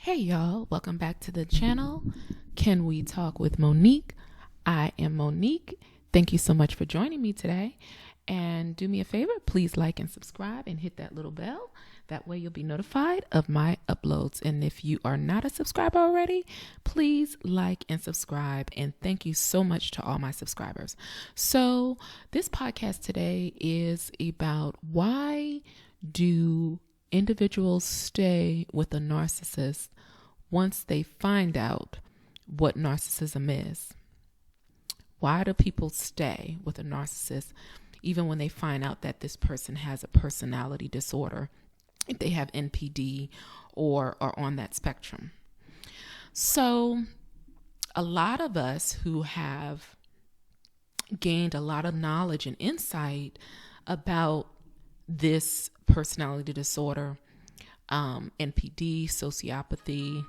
Hey y'all, welcome back to the channel. Can we talk with Monique? I am Monique. Thank you so much for joining me today. And do me a favor, please like and subscribe and hit that little bell. That way you'll be notified of my uploads. And if you are not a subscriber already, please like and subscribe. And thank you so much to all my subscribers. So this podcast today is about why do individuals stay with a narcissist once they find out what narcissism is. Why do people stay with a narcissist even when they find out that this person has a personality disorder, if they have NPD or are on that spectrum? So a lot of us who have gained a lot of knowledge and insight about this personality disorder, NPD, sociopathy,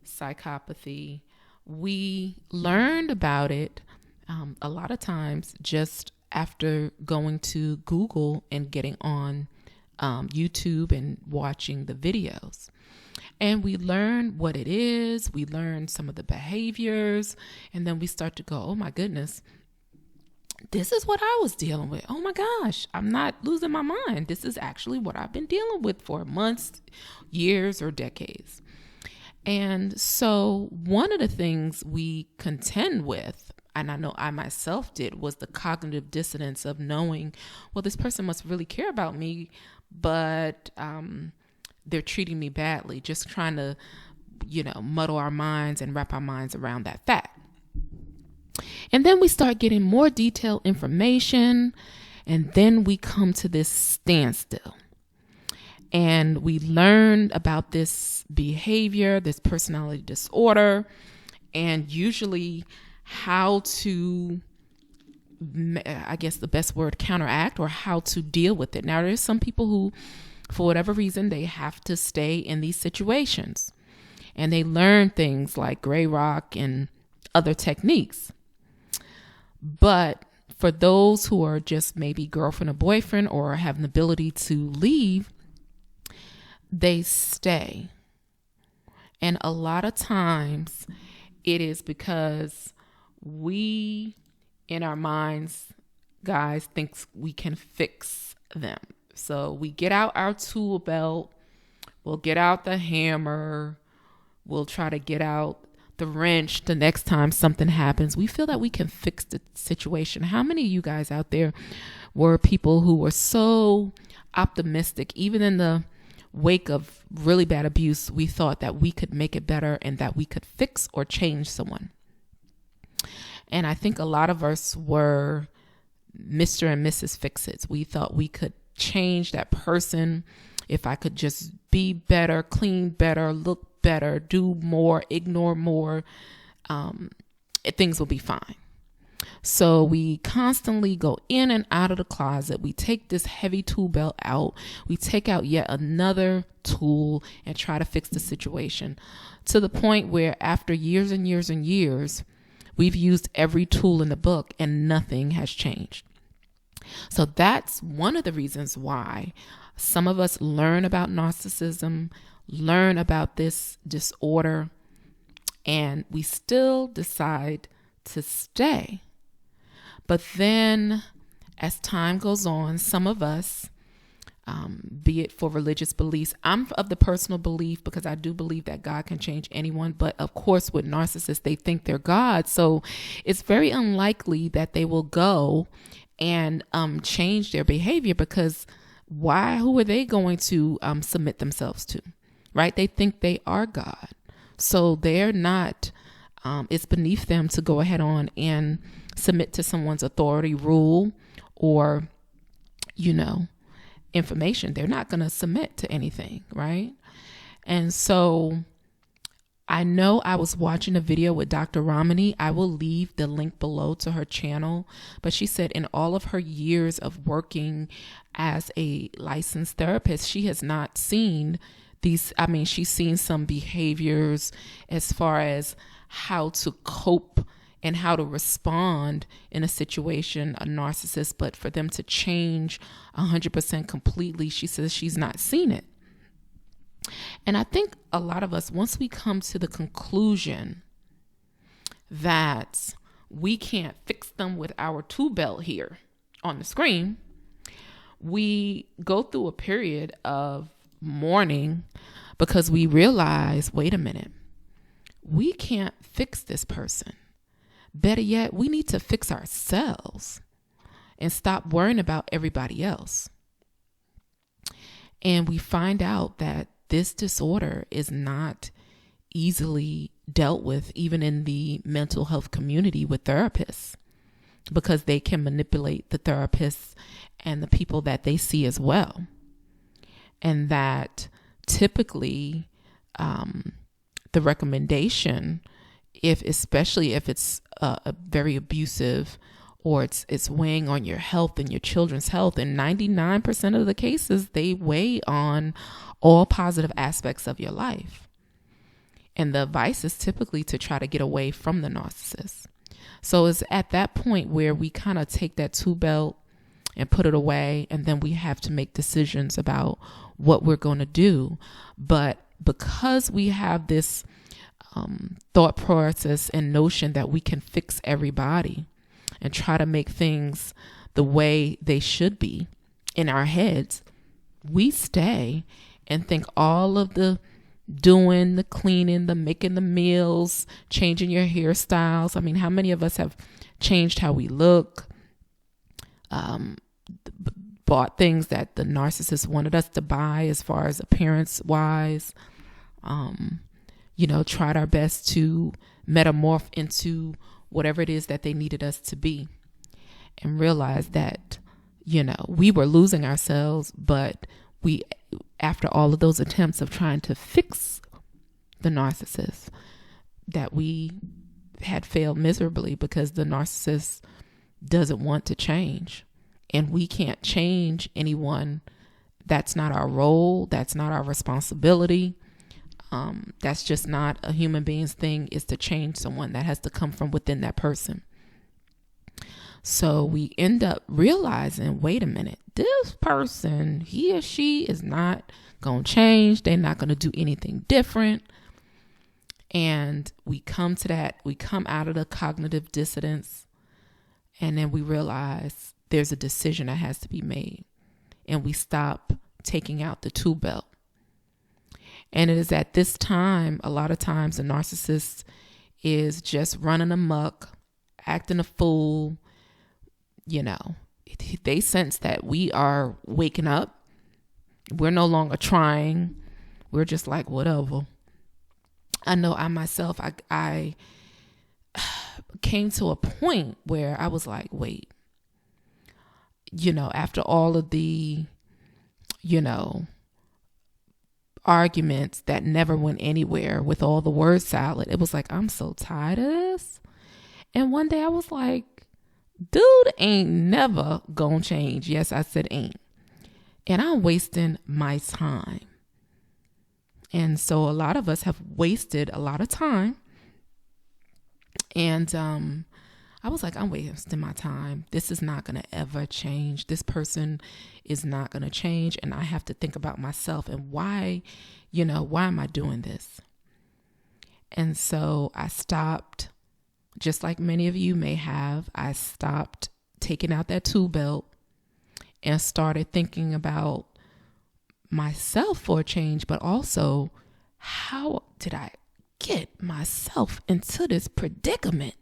psychopathy, we learned about it a lot of times just after going to Google and getting on YouTube and watching the videos. And we learn what it is, we learn some of the behaviors, and then we start to go, oh my goodness, this is what I was dealing with. Oh my gosh, I'm not losing my mind. This is actually what I've been dealing with for months, years, or decades. And so one of the things we contend with, and I know I myself did, was the cognitive dissonance of knowing, well, this person must really care about me, but they're treating me badly, just trying to, muddle our minds and wrap our minds around that fact. And then we start getting more detailed information, and then we come to this standstill. And we learn about this behavior, this personality disorder, and usually how to, I guess the best word, counteract, or how to deal with it. Now, there's some people who, for whatever reason, they have to stay in these situations, and they learn things like gray rock and other techniques. But for those who are just maybe girlfriend or boyfriend or have an ability to leave, they stay. And a lot of times it is because we, in our minds, guys, think we can fix them. So we get out our tool belt, we'll get out the hammer, we'll try to get out the wrench the next time something happens. We feel that we can fix the situation. How many of you guys out there were people who were so optimistic, even in the wake of really bad abuse, we thought that we could make it better and that we could fix or change someone? And I think a lot of us were Mr. and Mrs. Fix-Its. We thought we could change that person if I could just be better, clean better, look better, do more, ignore more, things will be fine. So we constantly go in and out of the closet. We take this heavy tool belt out. We take out yet another tool and try to fix the situation, to the point where after years and years and years, we've used every tool in the book and nothing has changed. So that's one of the reasons why some of us learn about narcissism, learn about this disorder, and we still decide to stay. But then as time goes on, some of us, be it for religious beliefs, I'm of the personal belief, because I do believe that God can change anyone. But of course, with narcissists, they think they're God. So it's very unlikely that they will go and change their behavior, because who are they going to submit themselves to? Right? They think they are God. So they're not, it's beneath them to go ahead on and submit to someone's authority, rule, or, information. They're not going to submit to anything, right? And so I know I was watching a video with Dr. Ramani. I will leave the link below to her channel. But she said in all of her years of working as a licensed therapist, she has not seen these. I mean, she's seen some behaviors as far as how to cope and how to respond in a situation, a narcissist, but for them to change 100% completely, she says she's not seen it. And I think a lot of us, once we come to the conclusion that we can't fix them with our tool belt here on the screen, we go through a period of mourning because we realize, wait a minute, we can't fix this person. Better yet, we need to fix ourselves and stop worrying about everybody else. And we find out that this disorder is not easily dealt with, even in the mental health community with therapists, because they can manipulate the therapists and the people that they see as well. And that typically the recommendation, especially if it's a very abusive or it's weighing on your health and your children's health, in 99% of the cases, they weigh on all positive aspects of your life. And the advice is typically to try to get away from the narcissist. So it's at that point where we kind of take that tool belt and put it away, and then we have to make decisions about what we're going to do. But because we have this thought process and notion that we can fix everybody and try to make things the way they should be in our heads, we stay and think all of the doing, the cleaning, the making the meals, changing your hairstyles. I mean, how many of us have changed how we look, bought things that the narcissist wanted us to buy as far as appearance wise, tried our best to metamorph into whatever it is that they needed us to be, and realized that, we were losing ourselves, but after all of those attempts of trying to fix the narcissist, that we had failed miserably because the narcissist doesn't want to change. And we can't change anyone. That's not our role. That's not our responsibility. That's just not a human being's thing, is to change someone. That has to come from within that person. So we end up realizing, wait a minute, this person, he or she is not going to change. They're not going to do anything different. And we come to that, we come out of the cognitive dissonance, and then we realize there's a decision that has to be made. And we stop taking out the tool belt. And it is at this time, a lot of times, the narcissist is just running amok, acting a fool. They sense that we are waking up. We're no longer trying. We're just like, whatever. I know I myself, I came to a point where I was like, wait, after all of the, arguments that never went anywhere with all the word salad, it was like, I'm so tired of this. And one day I was like, dude ain't never gonna change. Yes, I said ain't. And I'm wasting my time. And so a lot of us have wasted a lot of time. And I was like, I'm wasting my time. This is not going to ever change. This person is not going to change. And I have to think about myself and why am I doing this? And so I stopped, just like many of you may have, I stopped taking out that tool belt and started thinking about myself for a change, but also, how did I get myself into this predicament?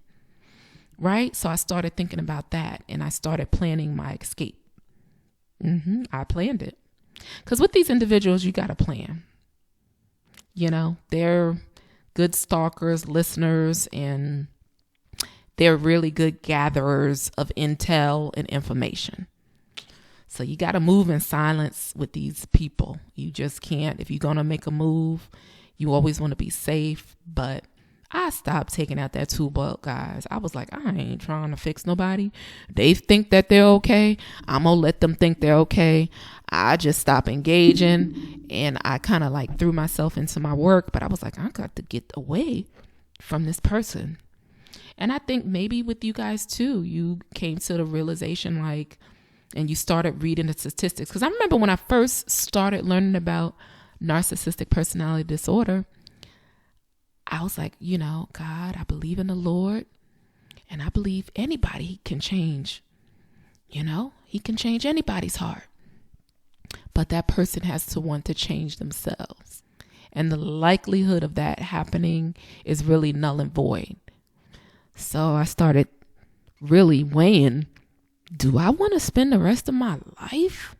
Right? So I started thinking about that, and I started planning my escape. I planned it. Because with these individuals, you got to plan. They're good stalkers, listeners, and they're really good gatherers of intel and information. So you got to move in silence with these people. You just can't. If you're going to make a move, you always want to be safe. But I stopped taking out that tool belt, guys. I was like, I ain't trying to fix nobody. They think that they're okay. I'm going to let them think they're okay. I just stopped engaging, and I kind of like threw myself into my work. But I was like, I got to get away from this person. And I think maybe with you guys too, you came to the realization, and you started reading the statistics. Because I remember when I first started learning about narcissistic personality disorder, I was like, God, I believe in the Lord, and I believe anybody can change. He can change anybody's heart. But that person has to want to change themselves. And the likelihood of that happening is really null and void. So I started really weighing, do I want to spend the rest of my life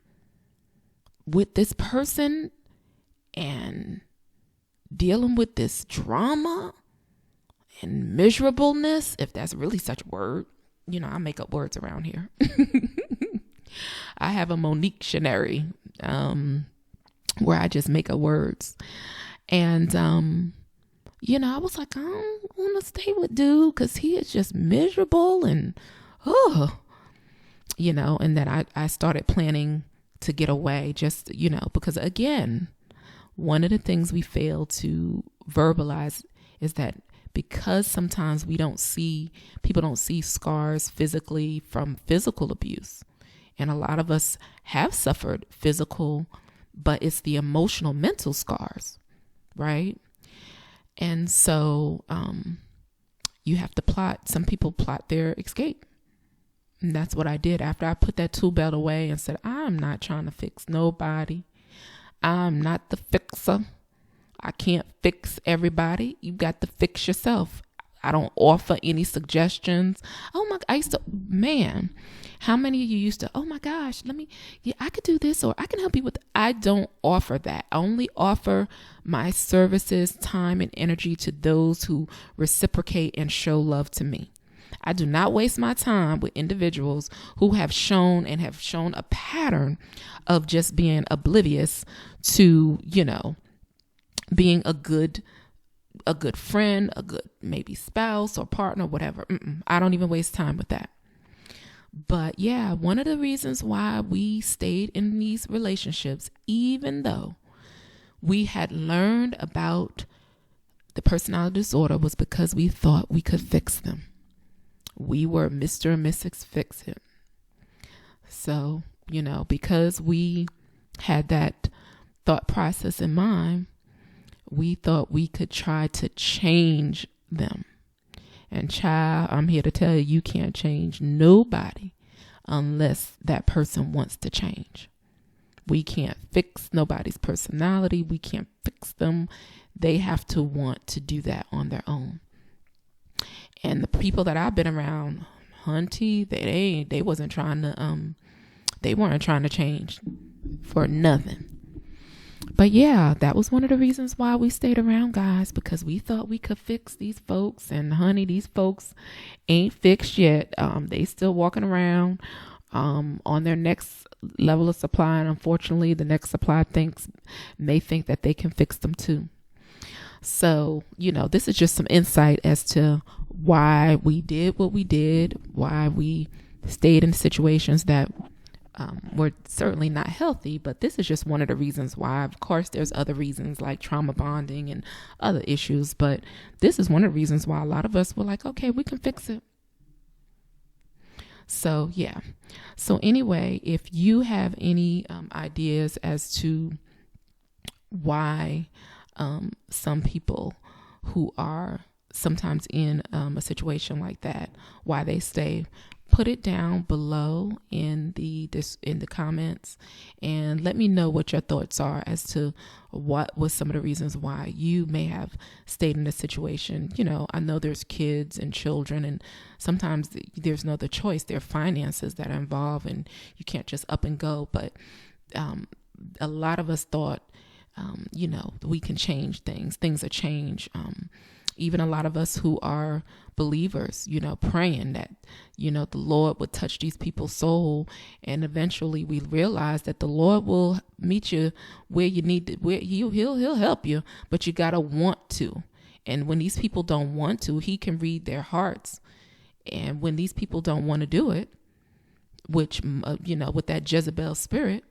with this person and dealing with this drama and miserableness, if that's really such a word? I make up words around here. I have a Monique dictionary where I just make up words. And, I was like, I don't want to stay with dude because he is just miserable and, and then I started planning to get away just, because again, one of the things we fail to verbalize is that because sometimes people don't see scars physically from physical abuse. And a lot of us have suffered physical, but it's the emotional, mental scars, right? And so you have to plot. Some people plot their escape. And that's what I did after I put that tool belt away and said, I'm not trying to fix nobody. I'm not the fixer. I can't fix everybody. You got to fix yourself. I don't offer any suggestions. Oh my, how many of you used to, oh my gosh, I could do this or I can help you with, I don't offer that. I only offer my services, time, and energy to those who reciprocate and show love to me. I do not waste my time with individuals who have shown a pattern of just being oblivious to, being a good friend, a good maybe spouse or partner, whatever. I don't even waste time with that. But yeah, one of the reasons why we stayed in these relationships, even though we had learned about the personality disorder, was because we thought we could fix them. We were Mr. and Mrs. Fix-It. So, because we had that thought process in mind, we thought we could try to change them. And child, I'm here to tell you, you can't change nobody unless that person wants to change. We can't fix nobody's personality. We can't fix them. They have to want to do that on their own. And the people that I've been around, hunty, they wasn't trying to, they weren't trying to change for nothing. But yeah, that was one of the reasons why we stayed around, guys, because we thought we could fix these folks. And honey, these folks ain't fixed yet. They still walking around on their next level of supply. And unfortunately, the next supply may think that they can fix them too. So, this is just some insight as to why we did what we did, why we stayed in situations that were certainly not healthy, but this is just one of the reasons why. Of course, there's other reasons like trauma bonding and other issues, but this is one of the reasons why a lot of us were like, okay, we can fix it. So, yeah. So anyway, if you have any ideas as to why some people who are sometimes in a situation like that, why they stay, put it down below in the comments and let me know what your thoughts are as to what was some of the reasons why you may have stayed in a situation. I know there's kids and children, and sometimes there's no other choice. There are finances that are involved and you can't just up and go. But a lot of us thought, we can change things. Things are changed. Even a lot of us who are believers, praying that, the Lord would touch these people's soul. And eventually we realize that the Lord will meet you where you need to, where he'll help you, but you got to want to. And when these people don't want to, he can read their hearts. And when these people don't want to do it, which, with that Jezebel spirit,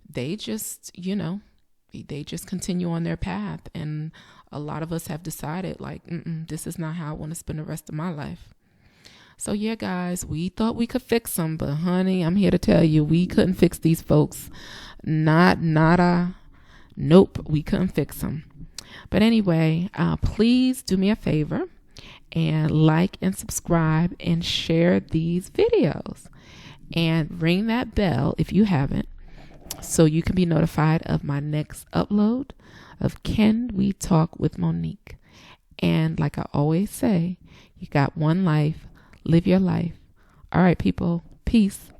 they just, they just continue on their path. And a lot of us have decided like, this is not how I want to spend the rest of my life. So yeah, guys, we thought we could fix them, but honey, I'm here to tell you, we couldn't fix these folks. Not Nope, we couldn't fix them. But anyway, please do me a favor and like and subscribe and share these videos and ring that bell if you haven't, so you can be notified of my next upload of Can We Talk with Monique. And like I always say, you got one life, live your life. All right, people, peace.